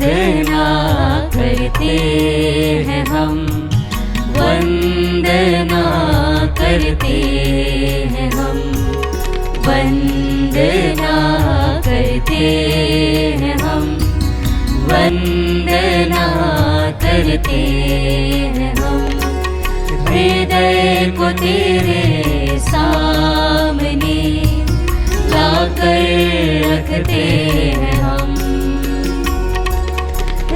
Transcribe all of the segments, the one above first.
वंदना करते हैं हम, वंदना करते हैं हम, वंदना करते हैं हम, वंदना करते हैं हम। हृदय को तेरे सामने लाकर रखते हैं हम,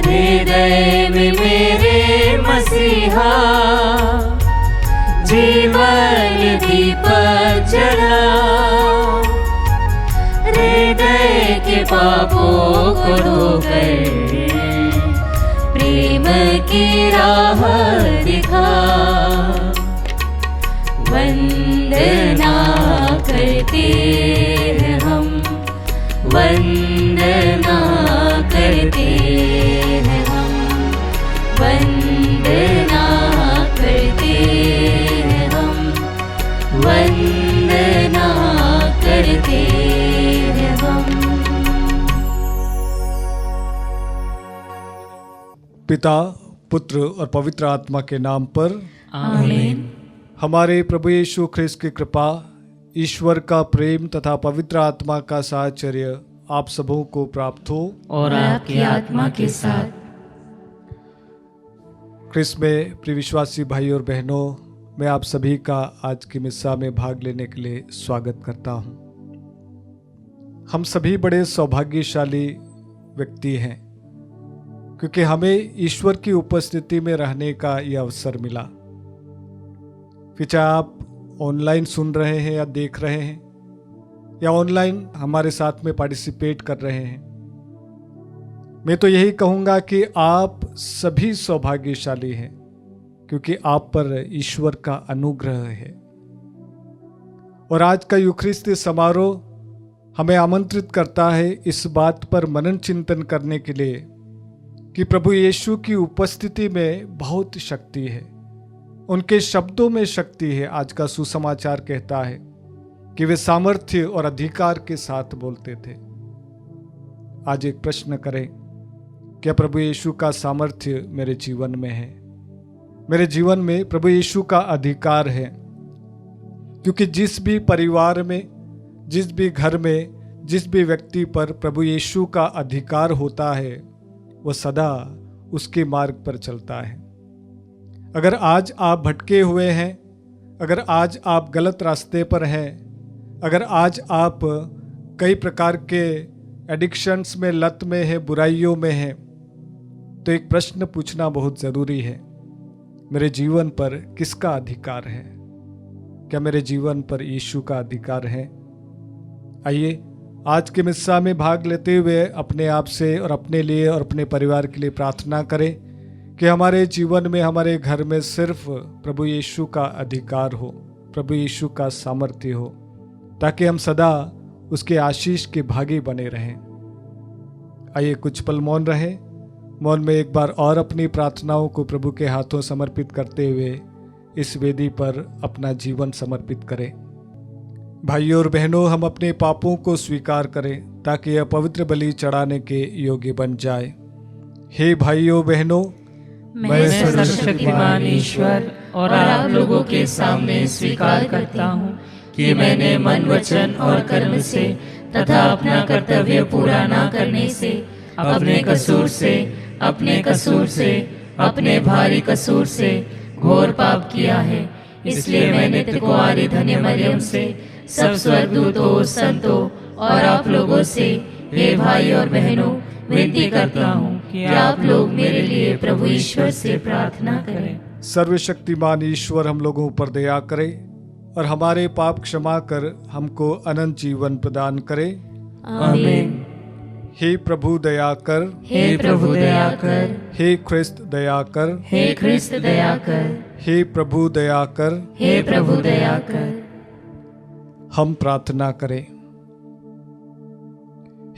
हृदय में मेरे मसीहा जीवन दीपक जला, हृदय के पापों को धोकर प्रेम की राह दिखा। वंदना करते हैं हम, वंदना करते हैं हम, वंदना करते हैं हम, वंदना करते हैं हम। पिता, पुत्र और पवित्र आत्मा के नाम पर आमीन। हमारे प्रभु यीशु ख्रिस्त की कृपा, ईश्वर का प्रेम तथा पवित्र आत्मा का साहचर्य आप सबों को प्राप्त हो और आपकी आत्मा के साथ। ख्रिस्त में प्रिय विश्वासी भाई और बहनों, मैं आप सभी का आज की मिस्सा में भाग लेने के लिए स्वागत करता हूं। हम सभी बड़े सौभाग्यशाली व्यक्ति हैं क्योंकि हमें ईश्वर की उपस्थिति में रहने का यह अवसर मिला। फिर चाहे आप ऑनलाइन सुन रहे हैं या देख रहे हैं या ऑनलाइन हमारे साथ में पार्टिसिपेट कर रहे हैं, मैं तो यही कहूँगा कि आप सभी सौभाग्यशाली हैं क्योंकि आप पर ईश्वर का अनुग्रह है। और आज का यूखरिस्ती समारोह हमें आमंत्रित करता है इस बात पर मनन चिंतन करने के लिए कि प्रभु यीशु की उपस्थिति में बहुत शक्ति है, उनके शब्दों में शक्ति है। आज का सुसमाचार कहता है कि वे सामर्थ्य और अधिकार के साथ बोलते थे। आज एक प्रश्न करें, क्या प्रभु यीशु का सामर्थ्य मेरे जीवन में है? मेरे जीवन में प्रभु यीशु का अधिकार है, क्योंकि जिस भी परिवार में, जिस भी घर में, जिस भी व्यक्ति पर प्रभु यीशु का अधिकार होता है, वह सदा उसके मार्ग पर चलता है। अगर आज आप भटके हुए हैं, अगर आज आप गलत रास्ते पर हैं, अगर आज आप कई प्रकार के एडिक्शंस में, लत में हैं, बुराइयों में हैं, तो एक प्रश्न पूछना बहुत ज़रूरी है, मेरे जीवन पर किसका अधिकार है? क्या मेरे जीवन पर यीशु का अधिकार है? आइए आज के मिस्सा में भाग लेते हुए अपने आप से और अपने लिए और अपने परिवार के लिए प्रार्थना करें कि हमारे जीवन में, हमारे घर में सिर्फ प्रभु यीशु का अधिकार हो, प्रभु यीशु का सामर्थ्य हो, ताकि हम सदा उसके आशीष के भागी बने रहें। आइए कुछ पल मौन रहें। मौन में एक बार और अपनी प्रार्थनाओं को प्रभु के हाथों समर्पित करते हुए इस वेदी पर अपना जीवन समर्पित करें। भाइयों और बहनों, हम अपने पापों को स्वीकार करें ताकि यह पवित्र बलि चढ़ाने के योग्य बन जाए। हे भाइयों बहनों, मैं सर्वशक्तिमान ईश्वर और आप लोगों के सामने स्वीकार करता हूँ कि मैंने मन, वचन और कर्म से तथा अपना कर्तव्य पूरा न करने से, अपने कसूर से, अपने भारी कसूर से घोर पाप किया है। इसलिए मैं नित्य कुंवारी धन्य मरियम से, सब स्वर्गदूतों, संतों और आप लोगों से, हे भाई और बहनों, विनती करता हूँ कि आप लोग मेरे लिए प्रभु ईश्वर से प्रार्थना करें। सर्वशक्तिमान ईश्वर हम लोगों पर दया करे और हमारे पाप क्षमा कर हमको अनंत जीवन प्रदान करे। आमीन। हे प्रभु दया कर, हे प्रभु दया कर, हे ख्रिस्त दया कर, हे ख्रिस्त दया कर, हे प्रभु दया कर, हे प्रभु दया कर। हम प्रार्थना करें।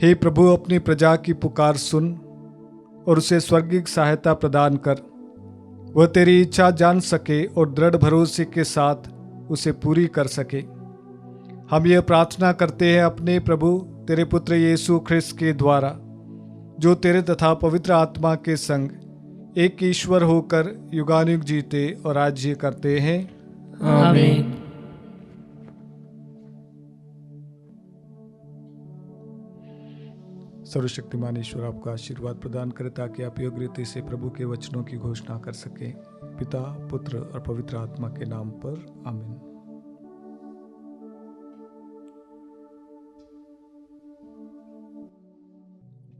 हे प्रभु, अपनी प्रजा की पुकार सुन और उसे स्वर्गीय सहायता प्रदान कर, वह तेरी इच्छा जान सके और दृढ़ भरोसे के साथ उसे पूरी कर सके। हम यह प्रार्थना करते हैं अपने प्रभु तेरे पुत्र यीशु ख्रिस्त के द्वारा, जो तेरे तथा पवित्र आत्मा के संग एक ईश्वर होकर युगानुयुग जीते और राज्य करते हैं। आमीन। सर्वशक्तिमान ईश्वर आपका आशीर्वाद प्रदान करे ताकि आप योग्य रीति से प्रभु के वचनों की घोषणा कर सके। पिता, पुत्र और पवित्र आत्मा के नाम पर आमीन।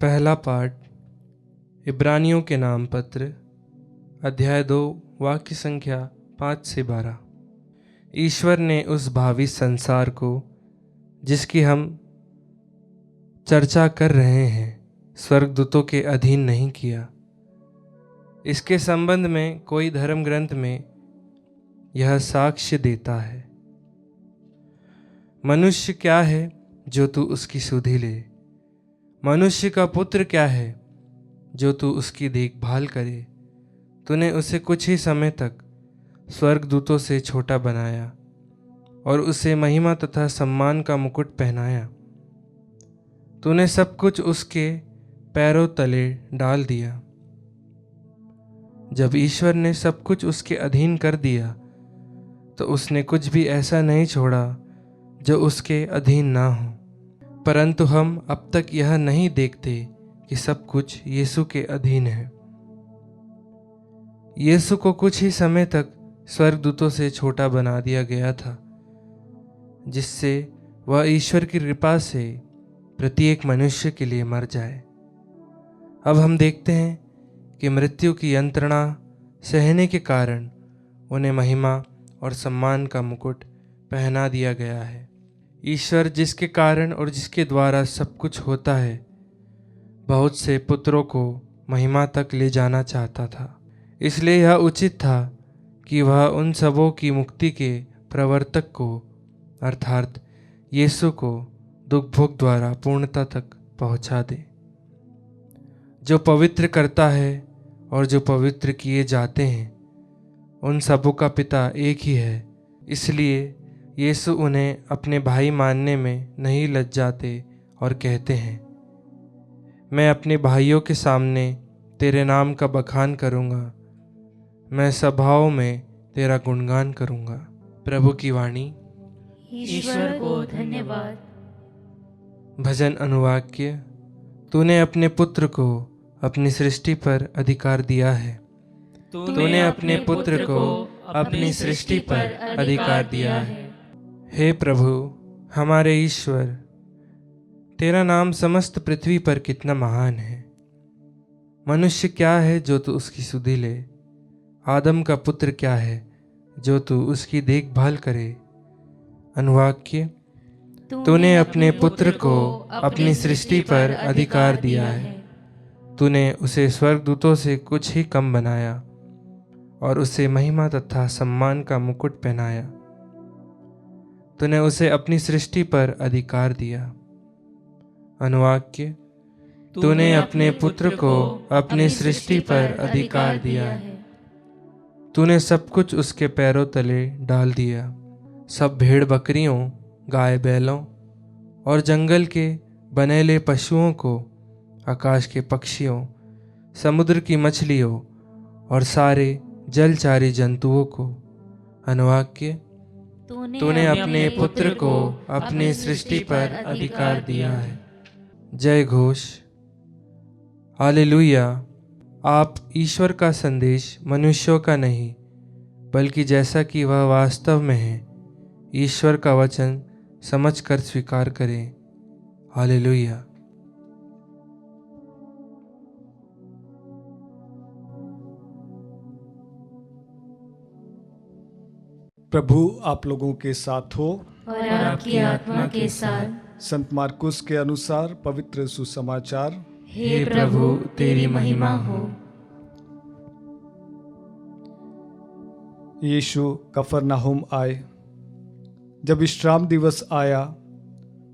पहला पाठ इब्रानियों के नाम पत्र, अध्याय 2, वाक्य संख्या 5 से 12। ईश्वर ने उस भावी संसार को जिसकी हम चर्चा कर रहे हैं स्वर्गदूतों के अधीन नहीं किया। इसके संबंध में कोई धर्म ग्रंथ में यह साक्ष्य देता है, मनुष्य क्या है जो तू उसकी सुधि ले, मनुष्य का पुत्र क्या है जो तू उसकी देखभाल करे। तूने उसे कुछ ही समय तक स्वर्गदूतों से छोटा बनाया और उसे महिमा तथा सम्मान का मुकुट पहनाया। तूने सब कुछ उसके पैरों तले डाल दिया। जब ईश्वर ने सब कुछ उसके अधीन कर दिया तो उसने कुछ भी ऐसा नहीं छोड़ा जो उसके अधीन ना हो। परंतु हम अब तक यह नहीं देखते कि सब कुछ यीशु के अधीन है। यीशु को कुछ ही समय तक स्वर्गदूतों से छोटा बना दिया गया था, जिससे वह ईश्वर की कृपा से प्रत्येक मनुष्य के लिए मर जाए। अब हम देखते हैं कि मृत्यु की यंत्रणा सहने के कारण उन्हें महिमा और सम्मान का मुकुट पहना दिया गया है। ईश्वर जिसके कारण और जिसके द्वारा सब कुछ होता है, बहुत से पुत्रों को महिमा तक ले जाना चाहता था। इसलिए यह उचित था कि वह उन सबों की मुक्ति के प्रवर्तक को अर्थात यीशु को दुख भोग द्वारा पूर्णता तक पहुंचा दे। जो पवित्र करता है और जो पवित्र किए जाते हैं, उन सबों का पिता एक ही है। इसलिए यीशु उन्हें अपने भाई मानने में नहीं लज्जाते और कहते हैं, मैं अपने भाइयों के सामने तेरे नाम का बखान करूँगा, मैं सभाओं में तेरा गुणगान करूँगा। प्रभु की वाणी। ईश्वर को धन्यवाद। भजन अनुवाक्य। तूने अपने पुत्र को अपनी सृष्टि पर अधिकार दिया है। तूने अपने पुत्र को अपनी सृष्टि पर अधिकार दिया है। हे प्रभु हमारे ईश्वर, तेरा नाम समस्त पृथ्वी पर कितना महान है। मनुष्य क्या है जो तू उसकी सुधि ले, आदम का पुत्र क्या है जो तू उसकी देखभाल करे। अनुवाक्य। तूने अपने पुत्र को अपनी सृष्टि पर अधिकार दिया है। तूने उसे स्वर्गदूतों से कुछ ही कम बनाया और उसे महिमा तथा सम्मान का मुकुट पहनाया। तूने उसे अपनी सृष्टि पर अधिकार दिया। अनुवाक्य। तूने अपने पुत्र को अपनी सृष्टि पर अधिकार दिया है। तूने सब कुछ उसके पैरों तले डाल दिया। सब भेड़ बकरियों, गाय बैलों और जंगल के बनेले पशुओं को, आकाश के पक्षियों, समुद्र की मछलियों और सारे जलचारी जंतुओं को। अनुवाक्य। तूने अपने पुत्र को अपनी सृष्टि पर अधिकार दिया है। जय घोष। हालेलुया। आप ईश्वर का संदेश मनुष्यों का नहीं, बल्कि जैसा कि वह वास्तव में है, ईश्वर का वचन समझकर स्वीकार करें। हालेलुया। प्रभु आप लोगों के साथ हो और आपकी आत्मा के साथ। संत मार्कुस के अनुसार पवित्र सुसमाचार। हे प्रभु तेरी महिमा हो। यीशु कफरनहूम आए। जब विश्राम दिवस आया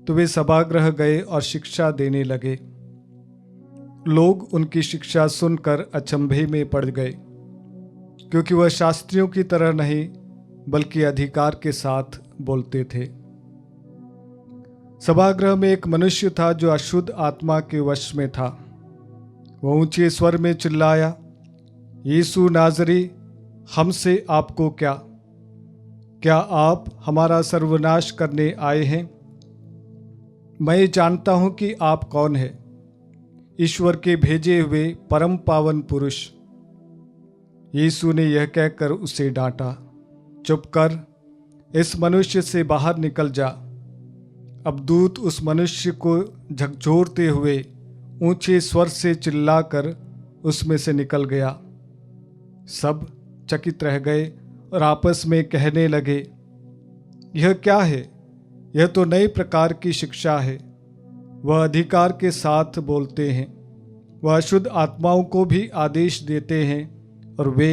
तो वे सभागृह गए और शिक्षा देने लगे। लोग उनकी शिक्षा सुनकर अचंभे में पड़ गए, क्योंकि वह शास्त्रियों की तरह नहीं बल्कि अधिकार के साथ बोलते थे। सभागृह में एक मनुष्य था जो अशुद्ध आत्मा के वश में था। वो ऊंचे स्वर में चिल्लाया, यीशु नाज़री, हमसे आपको क्या? क्या आप हमारा सर्वनाश करने आए हैं? मैं जानता हूं कि आप कौन हैं, ईश्वर के भेजे हुए परम पावन पुरुष। यीशु ने यह कहकर उसे डांटा, चुप कर, इस मनुष्य से बाहर निकल जा। अब दूत उस मनुष्य को झकझोरते हुए ऊंचे स्वर से चिल्लाकर उसमें से निकल गया। सब चकित रह गए और आपस में कहने लगे, यह क्या है? यह तो नई प्रकार की शिक्षा है। वह अधिकार के साथ बोलते हैं, वह अशुद्ध आत्माओं को भी आदेश देते हैं और वे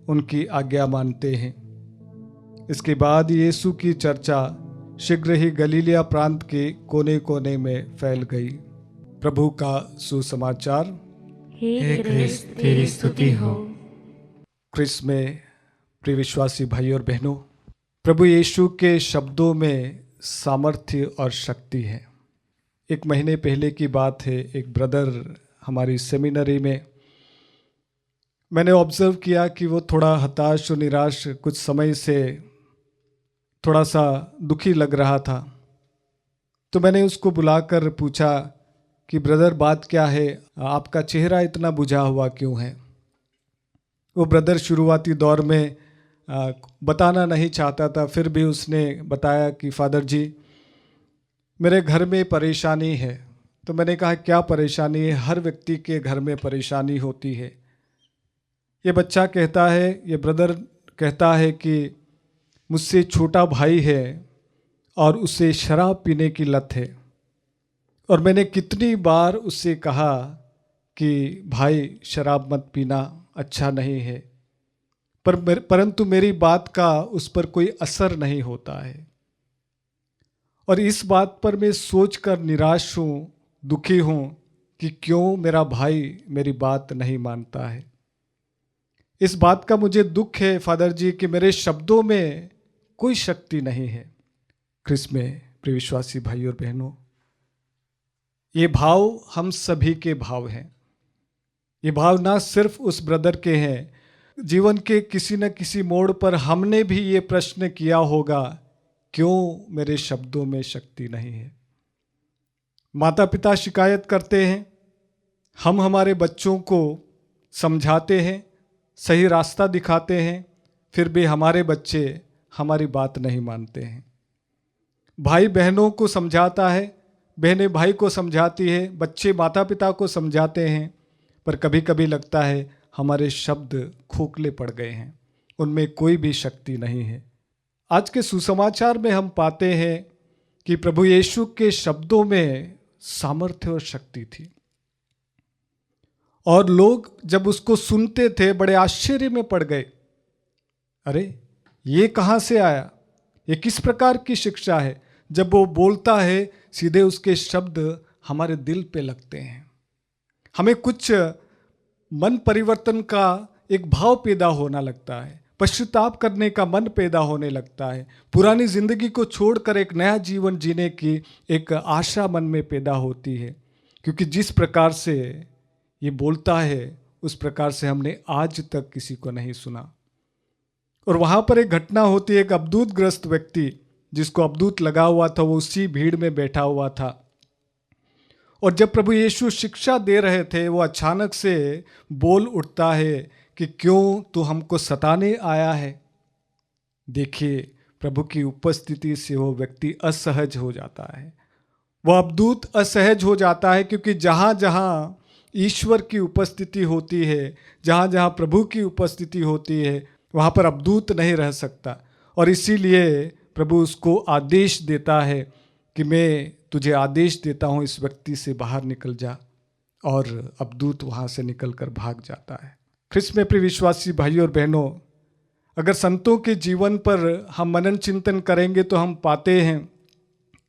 उनकी आज्ञा मानते हैं। इसके बाद यीशु की चर्चा शीघ्र ही गलीलिया प्रांत के कोने कोने में फैल गई। प्रभु का सुसमाचार। हे क्रिस्त, तेरी स्तुति हो। क्रिस्त में प्रिय विश्वासी भाई और बहनों, प्रभु यीशु के शब्दों में सामर्थ्य और शक्ति है। एक महीने पहले की बात है, एक ब्रदर हमारी सेमिनरी में, मैंने ऑब्जर्व किया कि वो थोड़ा हताश और निराश, कुछ समय से थोड़ा सा दुखी लग रहा था। तो मैंने उसको बुलाकर पूछा कि ब्रदर, बात क्या है? आपका चेहरा इतना बुझा हुआ क्यों है? वो ब्रदर शुरुआती दौर में बताना नहीं चाहता था, फिर भी उसने बताया कि फादर जी, मेरे घर में परेशानी है। तो मैंने कहा, क्या परेशानी है? हर व्यक्ति के घर में परेशानी होती है। ये बच्चा कहता है, ये ब्रदर कहता है कि मुझसे छोटा भाई है और उसे शराब पीने की लत है, और मैंने कितनी बार उससे कहा कि भाई शराब मत पीना, अच्छा नहीं है, परंतु मेरी बात का उस पर कोई असर नहीं होता है। और इस बात पर मैं सोचकर निराश हूँ, दुखी हूँ कि क्यों मेरा भाई मेरी बात नहीं मानता है। इस बात का मुझे दुख है फादर जी कि मेरे शब्दों में कोई शक्ति नहीं है। क्रिस्त में प्रिय विश्वासी भाई और बहनों, ये भाव हम सभी के भाव हैं। ये भाव ना सिर्फ उस ब्रदर के हैं, जीवन के किसी न किसी मोड़ पर हमने भी ये प्रश्न किया होगा, क्यों मेरे शब्दों में शक्ति नहीं है। माता पिता शिकायत करते हैं, हम हमारे बच्चों को समझाते हैं, सही रास्ता दिखाते हैं, फिर भी हमारे बच्चे हमारी बात नहीं मानते हैं। भाई बहनों को समझाता है, बहनें भाई को समझाती है, बच्चे माता पिता को समझाते हैं, पर कभी कभी लगता है हमारे शब्द खोखले पड़ गए हैं, उनमें कोई भी शक्ति नहीं है। आज के सुसमाचार में हम पाते हैं कि प्रभु यीशु के शब्दों में सामर्थ्य और शक्ति थी, और लोग जब उसको सुनते थे बड़े आश्चर्य में पड़ गए। अरे ये कहाँ से आया? ये किस प्रकार की शिक्षा है? जब वो बोलता है सीधे उसके शब्द हमारे दिल पे लगते हैं, हमें कुछ मन परिवर्तन का एक भाव पैदा होना लगता है, पश्चाताप करने का मन पैदा होने लगता है, पुरानी जिंदगी को छोड़कर एक नया जीवन जीने की एक आशा मन में पैदा होती है, क्योंकि जिस प्रकार से ये बोलता है उस प्रकार से हमने आज तक किसी को नहीं सुना। और वहाँ पर एक घटना होती है, एक अबदूत ग्रस्त व्यक्ति जिसको अबदूत लगा हुआ था, वो उसी भीड़ में बैठा हुआ था, और जब प्रभु यीशु शिक्षा दे रहे थे वो अचानक से बोल उठता है कि क्यों तू हमको सताने आया है। देखिए, प्रभु की उपस्थिति से वो व्यक्ति असहज हो जाता है, वो अबदूत असहज हो जाता है, क्योंकि जहाँ जहाँ ईश्वर की उपस्थिति होती है, जहाँ जहाँ प्रभु की उपस्थिति होती है, वहाँ पर अबदूत नहीं रह सकता। और इसीलिए प्रभु उसको आदेश देता है कि मैं तुझे आदेश देता हूँ, इस व्यक्ति से बाहर निकल जा, और अबदूत वहाँ से निकलकर भाग जाता है। ख्रिस्त में प्रिय विश्वासी भाई और बहनों, अगर संतों के जीवन पर हम मनन चिंतन करेंगे तो हम पाते हैं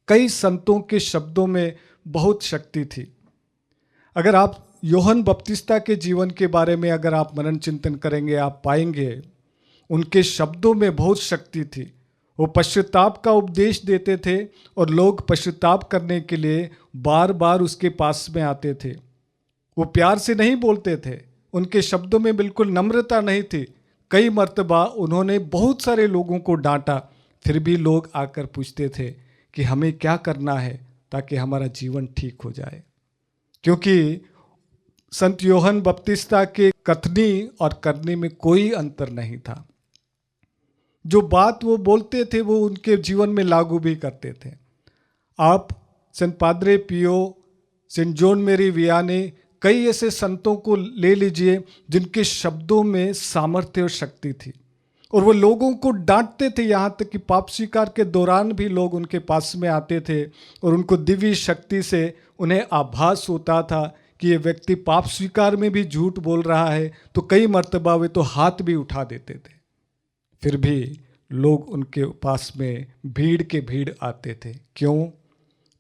कई संतों के शब्दों में बहुत शक्ति थी। अगर आप यूहन्ना बपतिस्ता के जीवन के बारे में अगर आप मनन चिंतन करेंगे, आप पाएंगे उनके शब्दों में बहुत शक्ति थी। वो पश्चाताप का उपदेश देते थे और लोग पश्चाताप करने के लिए बार बार उसके पास में आते थे। वो प्यार से नहीं बोलते थे, उनके शब्दों में बिल्कुल नम्रता नहीं थी। कई मर्तबा उन्होंने बहुत सारे लोगों को डांटा, फिर भी लोग आकर पूछते थे कि हमें क्या करना है ताकि हमारा जीवन ठीक हो जाए। क्योंकि संत यूहन्ना बपतिस्ता के कथनी और करने में कोई अंतर नहीं था। जो बात वो बोलते थे वो उनके जीवन में लागू भी करते थे। आप सेंट पाद्रे पियो, सेंट जॉन मेरी वियानी, कई ऐसे संतों को ले लीजिए जिनके शब्दों में सामर्थ्य और शक्ति थी, और वो लोगों को डांटते थे। यहाँ तक कि पाप स्वीकार के दौरान भी लोग उनके पास में आते थे और उनको दिव्य शक्ति से उन्हें आभास होता था कि ये व्यक्ति पाप स्वीकार में भी झूठ बोल रहा है। तो कई मर्तबा वे तो हाथ भी उठा देते थे, फिर भी लोग उनके पास में भीड़ के भीड़ आते थे। क्यों?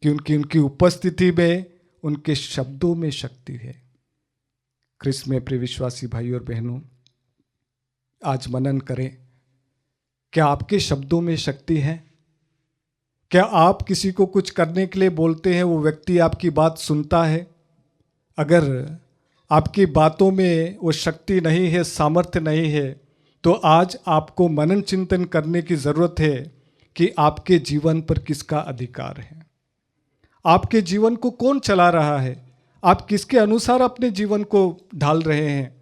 क्योंकि उनकी उपस्थिति में, उनके शब्दों में शक्ति है। ख्रिस्त में प्रिय विश्वासी भाई और बहनों, आज मनन करें, क्या आपके शब्दों में शक्ति है? क्या आप किसी को कुछ करने के लिए बोलते हैं, वो व्यक्ति आपकी बात सुनता है? अगर आपकी बातों में वो शक्ति नहीं है, सामर्थ्य नहीं है, तो आज आपको मनन चिंतन करने की ज़रूरत है कि आपके जीवन पर किसका अधिकार है, आपके जीवन को कौन चला रहा है, आप किसके अनुसार अपने जीवन को ढाल रहे हैं।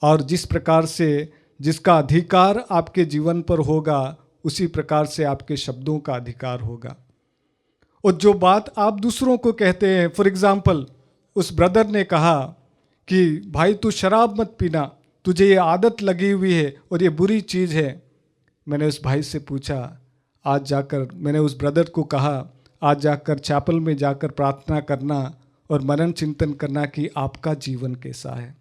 और जिस प्रकार से जिसका अधिकार आपके जीवन पर होगा, उसी प्रकार से आपके शब्दों का अधिकार होगा। और जो बात आप दूसरों को कहते हैं, फॉर एग्जाम्पल उस ब्रदर ने कहा कि भाई तू शराब मत पीना, तुझे ये आदत लगी हुई है और ये बुरी चीज़ है। मैंने उस भाई से पूछा, आज जाकर मैंने उस ब्रदर को कहा, आज जाकर चैपल में जाकर प्रार्थना करना और मनन चिंतन करना कि आपका जीवन कैसा है।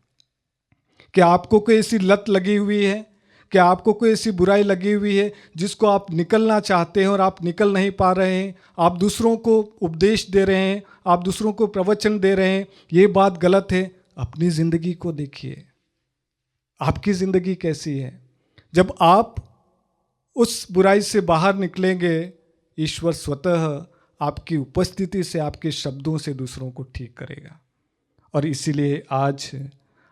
क्या आपको कोई ऐसी लत लगी हुई है? क्या आपको कोई ऐसी बुराई लगी हुई है जिसको आप निकलना चाहते हैं और आप निकल नहीं पा रहे हैं? आप दूसरों को उपदेश दे रहे हैं, आप दूसरों को प्रवचन दे रहे हैं, ये बात गलत है। अपनी ज़िंदगी को देखिए, आपकी ज़िंदगी कैसी है? जब आप उस बुराई से बाहर निकलेंगे, ईश्वर स्वतः आपकी उपस्थिति से, आपके शब्दों से दूसरों को ठीक करेगा। और इसीलिए आज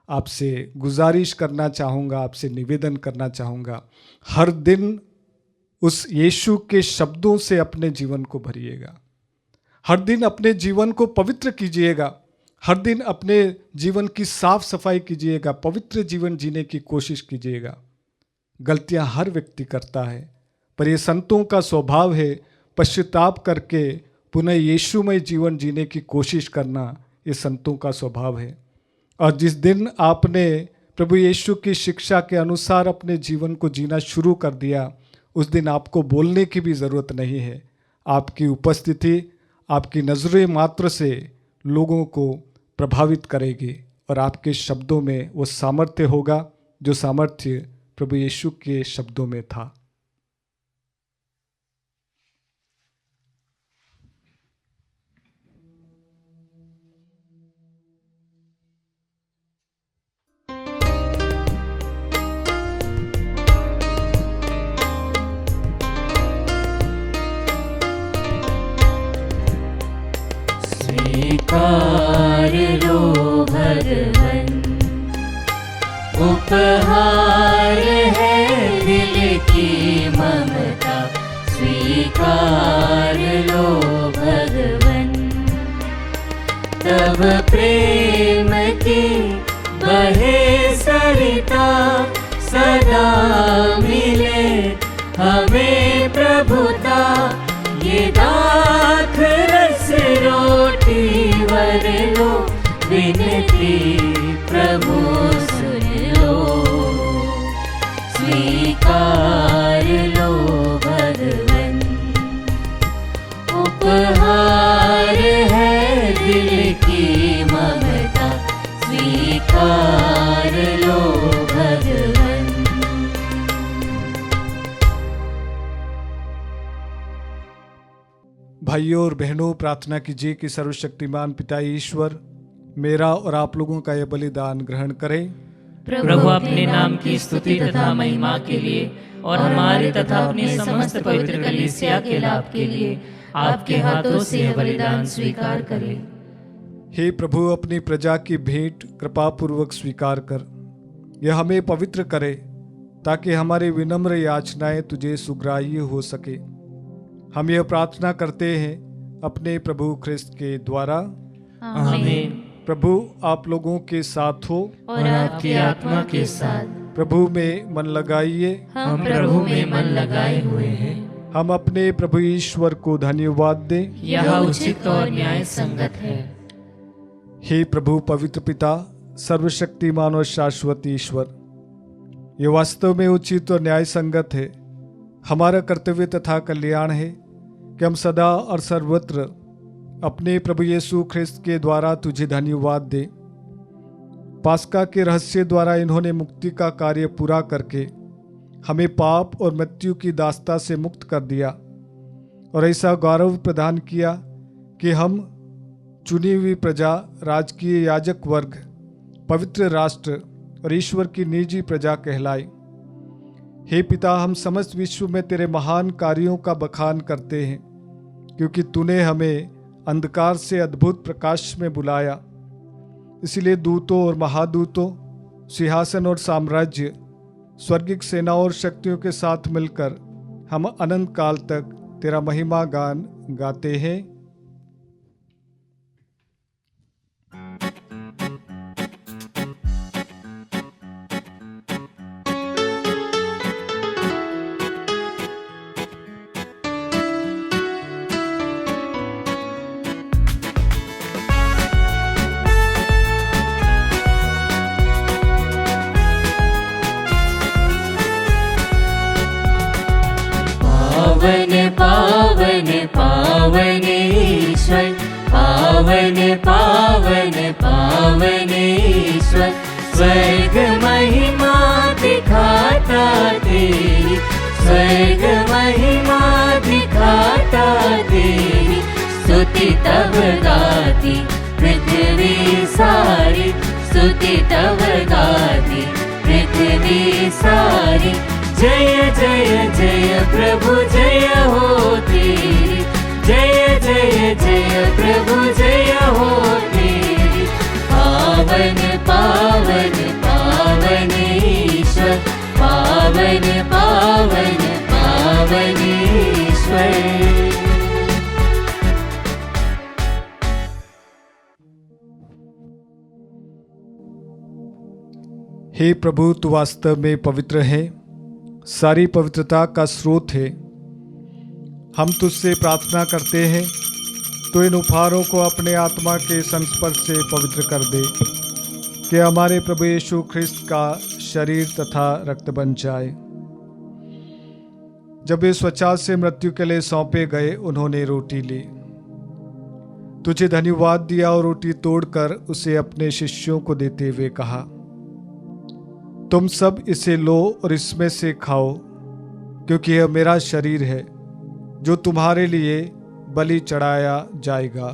आपसे गुजारिश करना चाहूँगा, आपसे निवेदन करना चाहूँगा, हर दिन उस यीशु के शब्दों से अपने जीवन को भरिएगा। हर दिन अपने जीवन को पवित्र कीजिएगा, हर दिन अपने जीवन की साफ सफाई कीजिएगा, पवित्र जीवन जीने की कोशिश कीजिएगा। गलतियां हर व्यक्ति करता है, पर ये संतों का स्वभाव है, पश्चाताप करके पुनः यीशुमय जीवन जीने की कोशिश करना, ये संतों का स्वभाव है। और जिस दिन आपने प्रभु यीशु की शिक्षा के अनुसार अपने जीवन को जीना शुरू कर दिया, उस दिन आपको बोलने की भी ज़रूरत नहीं है। आपकी उपस्थिति, आपकी नज़रें मात्र से लोगों को प्रभावित करेगी और आपके शब्दों में वो सामर्थ्य होगा जो सामर्थ्य प्रभु यीशु के शब्दों में था। स्वीकार लो भगवन, उपहार है दिल की ममता। स्वीकार लो भगवन, तब प्रेम की बहे सरिता सदा मिले हमें प्रभुता। ये दाख रस रोटी वर लो, विनती प्रभु सुन लो। स्वीकार लो भगवन, उपहार है दिल की ममता। स्वीकार लो भगवन। भाइयों और बहनों, प्रार्थना कीजिए कि सर्वशक्तिमान पिता ईश्वर मेरा और आप लोगों का यह बलिदान ग्रहण करें। प्रभु अपने नाम की स्तुति तथा महिमा के लिए और हमारे तथा अपने समस्त पवित्र कलीसिया के लाभ के लिए आपके हाथों से यह बलिदान स्वीकार करें। हे प्रभु, अपनी प्रजा की भेंट कृपापूर्वक स्वीकार कर। यह हमें पवित्र करे ताकि हमारे विनम्र याचनाएं तुझे सुग्राह्य हो सके। हम यह प्रार्थना करते हैं अपने प्रभु ख्रिस्त के द्वारा। आमीन। प्रभु आप लोगों के साथ हो और आपकी आत्मा के साथ। प्रभु में मन लगाइए। हम प्रभु में मन लगाए हुए हैं। हम अपने प्रभु ईश्वर को धन्यवाद दें। यह उचित और न्याय संगत है। हे प्रभु पवित्र पिता, सर्वशक्तिमान और शाश्वत ईश्वर, ये वास्तव में उचित और न्याय संगत है, हमारा कर्तव्य तथा कल्याण है कि हम सदा और सर्वत्र अपने प्रभु यीशु ख्रिस्त के द्वारा तुझे धन्यवाद दें। पास्का के रहस्य द्वारा इन्होंने मुक्ति का कार्य पूरा करके हमें पाप और मृत्यु की दास्ता से मुक्त कर दिया और ऐसा गौरव प्रदान किया कि हम चुनी हुई प्रजा, राजकीय याजक वर्ग, पवित्र राष्ट्र और ईश्वर की निजी प्रजा कहलाई। हे पिता, हम समस्त विश्व में तेरे महान कार्यों का बखान करते हैं, क्योंकि तूने हमें अंधकार से अद्भुत प्रकाश में बुलाया। इसलिए दूतों और महादूतों, सिंहासन और साम्राज्य, स्वर्गिक सेनाओं और शक्तियों के साथ मिलकर हम अनंत काल तक तेरा महिमा गान गाते हैं। पावन पावन ईश्वर, पावन पावन पावन ईश्वर, स्वर्ग महिमा दिखाता तेरी, स्वर्ग महिमा दिखाता तेरी, स्तुति तब गाती पृथ्वी सारी, स्तुति तब गाती पृथ्वी सारी। जय जय जय प्रभु जय हो तेरी, जय जय जय प्रभु जय हो तेरी। पावन पावन पावन ईश्वर, पावन पावन पावन ईश्वर। हे प्रभु, तू वास्तव में पवित्र है, सारी पवित्रता का स्रोत है। हम तुझसे प्रार्थना करते हैं, तो इन उपहारों को अपने आत्मा के संस्पर्श से पवित्र कर दे, कि हमारे प्रभु यीशु ख्रिस्त का शरीर तथा रक्त बन जाए। जब वे स्वचाल से मृत्यु के लिए सौंपे गए, उन्होंने रोटी ली, तुझे धन्यवाद दिया और रोटी तोड़कर उसे अपने शिष्यों को देते हुए कहा, तुम सब इसे लो और इसमें से खाओ, क्योंकि यह मेरा शरीर है जो तुम्हारे लिए बलि चढ़ाया जाएगा।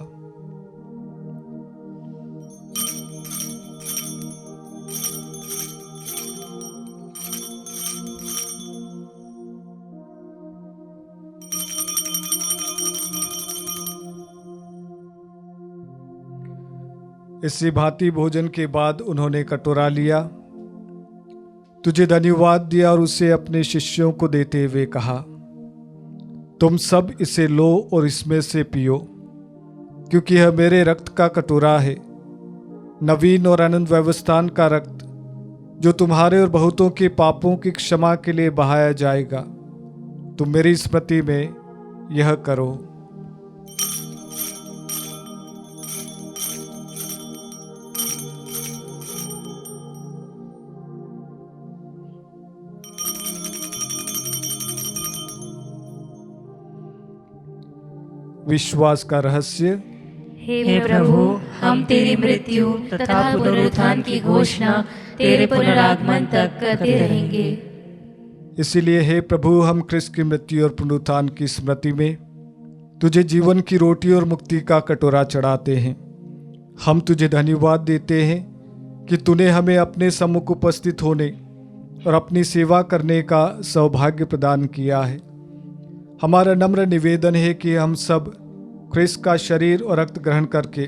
इसी भांति भोजन के बाद उन्होंने कटोरा लिया, तुझे धन्यवाद दिया और उसे अपने शिष्यों को देते हुए कहा, तुम सब इसे लो और इसमें से पियो, क्योंकि यह मेरे रक्त का कटोरा है, नवीन और अनंत व्यवस्थान का रक्त, जो तुम्हारे और बहुतों के पापों की क्षमा के लिए बहाया जाएगा। तुम मेरी स्मृति में यह करो। विश्वास का रहस्य। हे प्रभु, हम तेरी मृत्यु तथा पुनरुत्थान की घोषणा तेरे पुनरागमन तक करते रहेंगे। इसीलिए हे प्रभु, हम क्रिस्त की मृत्यु और पुनरुत्थान की स्मृति में तुझे जीवन की रोटी और मुक्ति का कटोरा चढ़ाते हैं। हम तुझे धन्यवाद देते हैं कि तूने हमें अपने सम्मुख उपस्थित होने और अपनी सेवा करने का सौभाग्य प्रदान किया है। हमारा नम्र निवेदन है कि हम सब क्रिस्त का शरीर और रक्त ग्रहण करके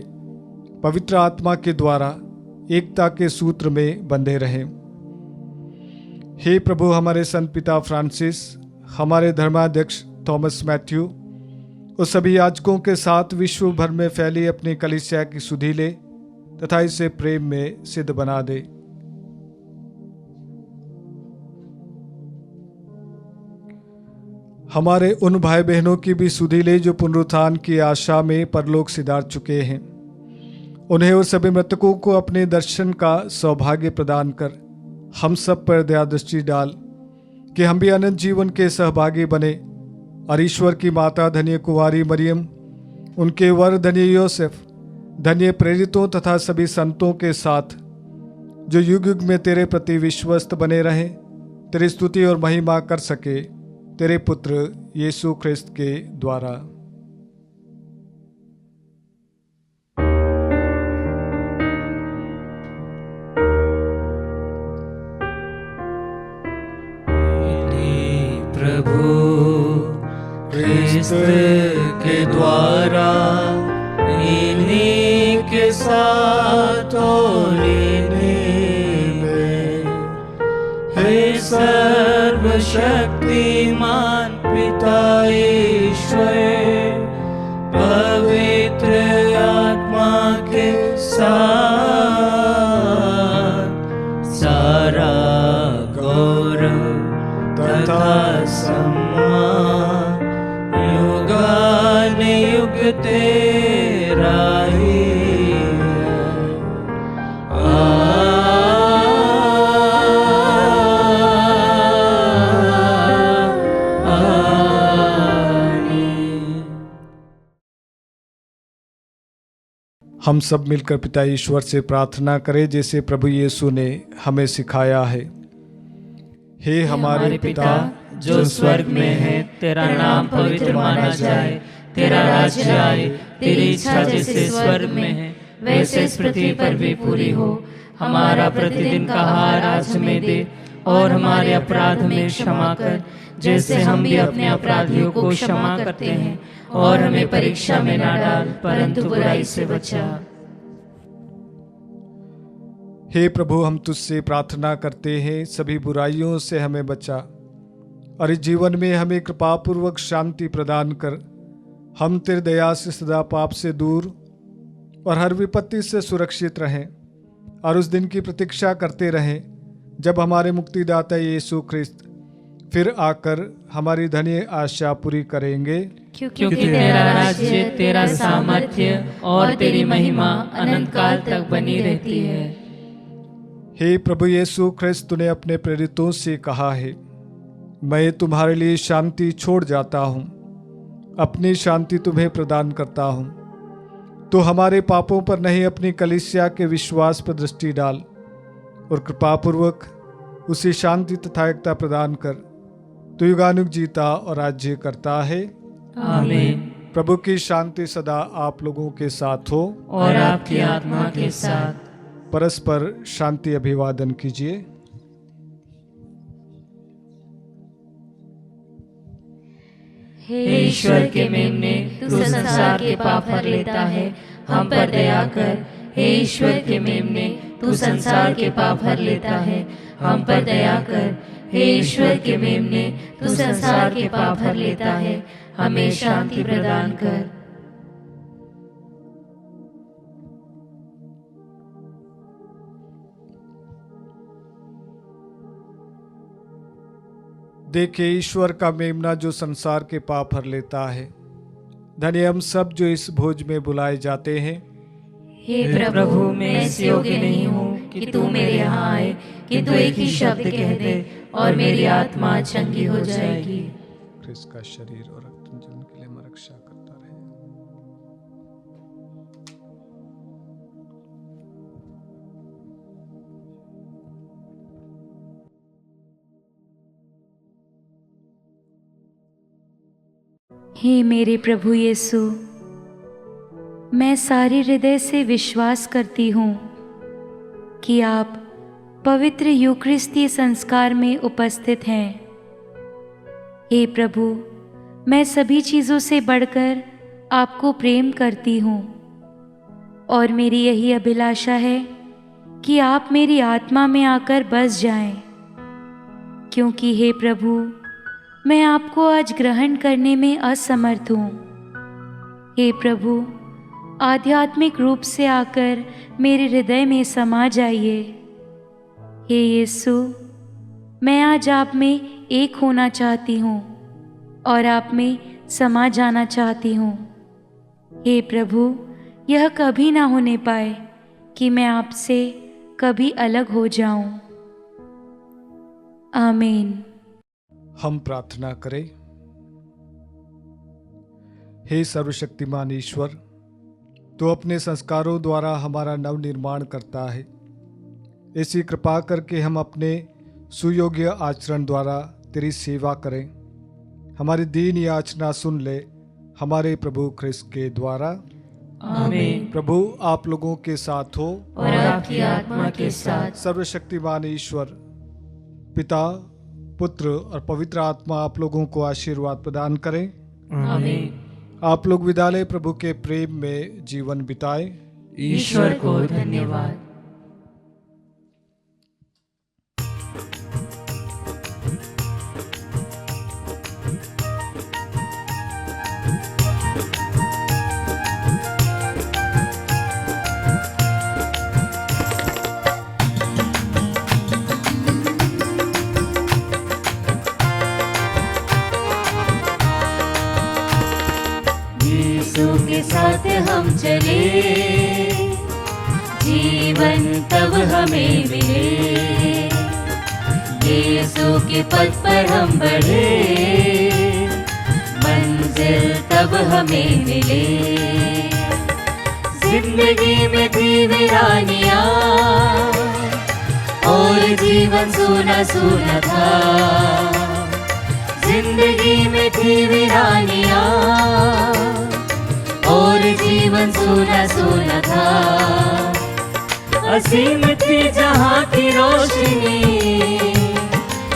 पवित्र आत्मा के द्वारा एकता के सूत्र में बंधे रहें। हे प्रभु, हमारे संत पिता फ्रांसिस, हमारे धर्माध्यक्ष थॉमस मैथ्यू और सभी याजकों के साथ विश्व भर में फैली अपनी कलीसिया की सुधि ले तथा इसे प्रेम में सिद्ध बना दे। हमारे उन भाई बहनों की भी सुधि ले जो पुनरुत्थान की आशा में परलोक सिधार चुके हैं। उन्हें और सभी मृतकों को अपने दर्शन का सौभाग्य प्रदान कर हम सब पर दया दृष्टि डाल कि हम भी अनंत जीवन के सहभागी बने और ईश्वर की माता धन्य कुंवारी मरियम, उनके वर धन्य योसेफ, धन्य प्रेरितों तथा सभी संतों के साथ जो युग युग में तेरे प्रति विश्वस्त बने रहें, तेरी स्तुति और महिमा कर सके, तेरे पुत्र यीशु ख्रिस्त के द्वारा। प्रभु ख्रिस्त के द्वारा इन्हीं के साथ और इन्हीं में, हे सर्वशक्तिमान पिता ईश्वर, पवित्र आत्मा के साथ सारा गौरव तथा सम्मान युगानुयुग तेरा ही है। हम सब मिलकर पिता ईश्वर से प्रार्थना करें जैसे प्रभु यीशु ने हमें सिखाया है। हे हमारे पिता जो स्वर्ग में है, तेरा नाम पवित्र माना जाए, तेरा राज्य आए, तेरी इच्छा जैसे स्वर्ग में है वैसे इस पृथ्वी पर भी पूरी हो। हमारा प्रतिदिन का आहार आज हमें दे और हमारे अपराध में क्षमा कर जैसे हम भी अपने अपराधियों को क्षमा करते हैं, और हमें परीक्षा में ना डाल परंतु बुराई से बचा। हे प्रभु, हम तुझसे प्रार्थना करते हैं सभी बुराइयों से हमें बचा और इस जीवन में हमें कृपापूर्वक शांति प्रदान कर हम तेरी दया से सदा पाप से दूर और हर विपत्ति से सुरक्षित रहें और उस दिन की प्रतीक्षा करते रहें जब हमारे मुक्तिदाता यीशु ख्रिस्त फिर आकर हमारी धन्य आशा पूरी करेंगे। क्योंकि तेरा राज्य, तेरा सामर्थ्य और तेरी महिमा अनंत काल तक बनी रहती है। हे प्रभु यीशु ख्रिस्त, तूने अपने प्रेरितों से कहा है, मैं तुम्हारे लिए शांति छोड़ जाता हूँ, अपनी शांति तुम्हें प्रदान करता हूँ। तो हमारे पापों पर नहीं अपनी कलीसिया के विश्वास पर दृष्टि डाल और कृपापूर्वक उसे शांति तथा एकता प्रदान कर। तू युगानुग जीता और राज्य करता है। आमीन। प्रभु की शांति सदा आप लोगों के साथ हो और आपकी आत्मा के साथ। परस्पर शांति अभिवादन कीजिए। हे ईश्वर के मेमने, तू संसार के पाप हर लेता है, हम पर दया कर। हे ईश्वर के मेमने, तू संसार के पाप हर लेता है, हम पर दया कर। हे ईश्वर के मेमने, तू संसार के पाप हर लेता है, हमें शांति प्रदान कर। देखिए ईश्वर का मेमना जो संसार के पाप हर लेता है। धन्य हम सब जो इस भोज में बुलाए जाते हैं। हे प्रभु, मैं इस योग्य नहीं हूँ कि तू मेरे यहाँ आए, किंतु एक ही शब्द कह दे और मेरी आत्मा चंगी हो जाएगी। ख्रिस्त का शरीर और रक्त जन के लिए रक्षा करता रहे। हे मेरे प्रभु यीशु, मैं सारे हृदय से विश्वास करती हूँ कि आप पवित्र यूकरिस्तीय संस्कार में उपस्थित हैं। हे प्रभु, मैं सभी चीज़ों से बढ़कर आपको प्रेम करती हूँ। और मेरी यही अभिलाषा है कि आप मेरी आत्मा में आकर बस जाएं, क्योंकि हे प्रभु, मैं आपको आज ग्रहण करने में असमर्थ हूँ। हे प्रभु, आध्यात्मिक रूप से आकर मेरे हृदय में समा जाइए। हे यीशु, मैं आज आप में एक होना चाहती हूँ और आप में समा जाना चाहती हूँ। हे प्रभु, यह कभी ना होने पाए कि मैं आपसे कभी अलग हो जाऊं। आमीन। हम प्रार्थना करें। हे सर्वशक्तिमान ईश्वर, तो अपने संस्कारों द्वारा हमारा नव निर्माण करता है। ऐसी कृपा करके हम अपने सुयोग्य आचरण द्वारा तेरी सेवा करें। हमारी दीन याचना सुन ले, हमारे प्रभु ख्रिस्त के द्वारा। आमीन। प्रभु आप लोगों के साथ हो और आपकी आत्मा के साथ। सर्वशक्तिमान ईश्वर पिता, पुत्र और पवित्र आत्मा आप लोगों को आशीर्वाद प्रदान करें। आमीन। आप लोग विद्यालय प्रभु के प्रेम में जीवन बिताएं। ईश्वर को धन्यवाद। यीशु के साथ हम चले, जीवन तब हमें मिले। यीशु के पथ पर हम बढ़े, मंजिल तब हमें मिले। जिंदगी में थी वीरानियां और जीवन सूना सूना था। जिंदगी में थी वीरानियां और जीवन सूना सूना था। असीम थी जहाँ की रोशनी,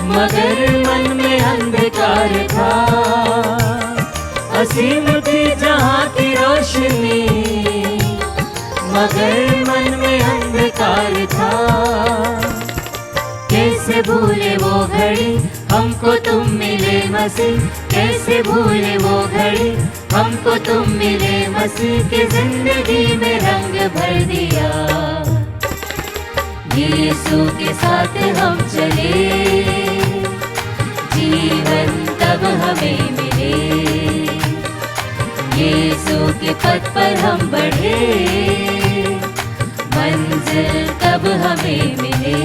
मगर मन में अंधकार था। असीम थी जहाँ की रोशनी, मगर मन में अंधकार था। कैसे भूले वो घड़ी, हमको तुम मिले मसीह। कैसे भूले वो घड़ी, हमको तुम मिले मसीह के। जिंदगी में रंग भर दिया, यीशु के साथ हम चले। जीवन तब हमें मिले, यीशु के पथ पर हम बढ़े, मंजिल तब हमें मिले।